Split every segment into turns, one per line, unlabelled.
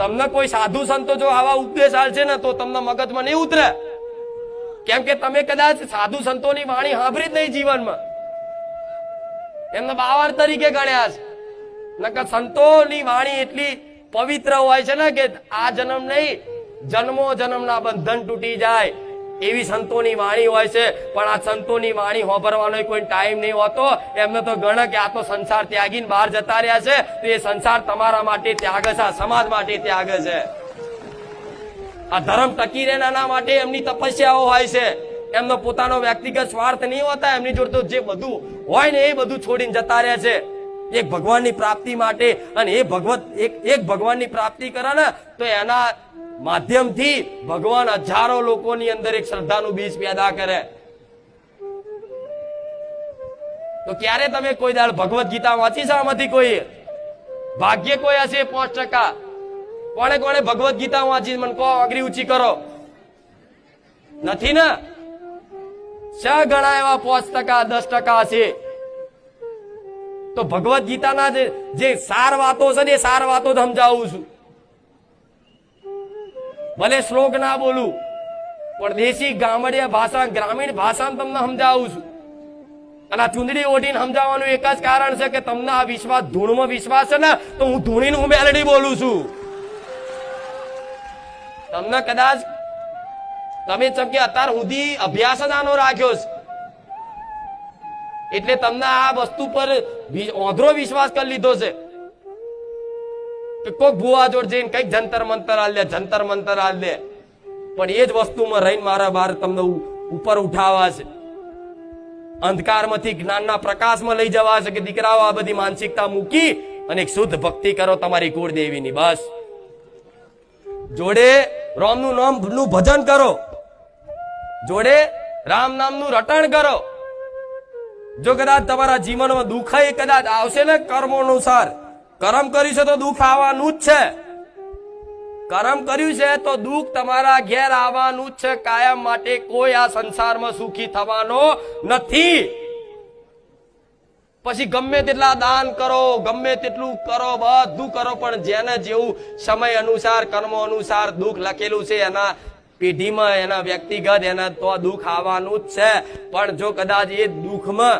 તમને કોઈ સાધુ સંતો જો આવા ઉપદેશ આલશે ને તો તમને મગજમાં નહીં ઉતરે, કેમ કે તમે કદાચ સાધુ સંતોની વાણી સાંભળી જ નહીં જીવનમાં, એમને બાવર તરીકે ગણ્યા છે. નકર સંતોની વાણી એટલી પવિત્ર હોય છે ને કે આ જન્મ નહીં, જન્મો જન્મના બંધન તૂટી જાય એવી સંતોની વાણી હોય છે. પણ આ સંતોની વાણી હોભરવાનો કોઈ ટાઈમ નહીં હોતો. એમને તો ગણે કે આ તો સંસાર ત્યાગીને બહાર જતા રહ્યા છે, તો એ સંસાર તમારા માટે ત્યાગ છે, આ સમાજ માટે ત્યાગ છે. આ ધર્મ ટકી રહે એના માટે એમની તપસ્યાઓ હોય છે. એમનો પોતાનો વ્યક્તિગત સ્વાર્થ નહીં હોતા. એમની જોડે જે બધું હોય ને એ બધું છોડીને જતા રહે છે એક ભગવાનની પ્રાપ્તિ માટે. અને એ ભગવત એક ભગવાનની પ્રાપ્તિ કરે ને તો એના માધ્યમથી ભગવાન હજારો લોકોની અંદર એક શ્રદ્ધાનું બીજ પેદા કરે. તો ક્યારે તમે કોઈ દાડ ભગવત ગીતા વાંચી છે? આમાંથી કોઈ ભાગ્ય કોઈ હશે 5%. કોને કોને ભગવત ગીતા વાંચી? મને કહો, આંગળી ઊંચી કરો. નથી ને? શા ઘણા એવા 5%, 10% હશે. તો ભગવત ગીતાના જે સાર વાતો છે ને એ સાર વાતો સમજાવું છું. ભલે શ્લોક ના બોલું પણ દેશી ગામડિયા ભાષા, ગ્રામીણ ભાષામાં તમને સમજાવું છું. અને આ ચુંદડી ઓઢીને સમજાવવાનું એક જ કારણ છે કે તમને આ વિશ્વાસ, ધૂળમાં વિશ્વાસ છે ને, તો હું ધૂણીને હું મેલડી બોલું છું. તમને કદાચ તમે ચમકે અત્યાર સુધી અભ્યાસ જ આનો રાખ્યો છે એટલે તમને આ વસ્તુ પર ઓંધળો વિશ્વાસ કરી લીધો છે કે કોઈક ભુવા જોડ જઈને કઈક જંતર મંતર હાલ દે, જંતર મંતર હાલ દે. પણ એ જ વસ્તુમાં રહીને મારા બાર તમને ઉપર ઉઠાવા છે, અંધકારમાંથી જ્ઞાનના પ્રકાશમાં લઈ જવા છે કે દીકરાઓ આ બધી માનસિકતા મૂકી અને એક શુદ્ધ ભક્તિ કરો તમારી કુળદેવીની. બસ જોડે રામનું નામનું ભજન કરો, જોડે રામ નામનું રટણ કરો. જો કદાચ તમારા જીવનમાં દુઃખ કદાચ આવશે ને કર્મો અનુસાર, કર્મ કર્યું છે તો દુઃખ આવવાનું જ છે. કર્મ કર્યું છે તો દુઃખ તમારા ઘેર આવવાનું જ છે કાયમ માટે. કોઈ આ સંસારમાં સુખી થવાનો નથી. પછી ગમે તેટલા દાન કરો, ગમે તેટલું કરો, બધું કરો, પણ જેને જેવું સમય અનુસાર, કર્મો અનુસાર દુઃખ લખેલું છે એના પેઢીમાં, એના વ્યક્તિગત, એના તો દુઃખ આવવાનું જ છે. પણ જો કદાચ એ દુઃખમાં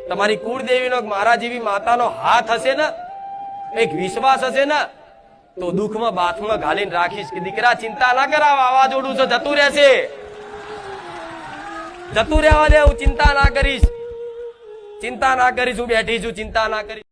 તમારી કુળદેવીનો, મારા જેવી માતાનો હાથ હશે ને, એક વિશ્વાસ હશે ને, તો દુઃખમાં બાથમાં ઘાલીને રાખીશ કે દીકરા ચિંતા ના કરાવ, વાવાઝોડું છે જતું રહેશે, જતું રહેવા દે, હું ચિંતા ના કરીશ, ચિંતા ના કરીશ, હું બેઠી છું, ચિંતા ના કરીશ.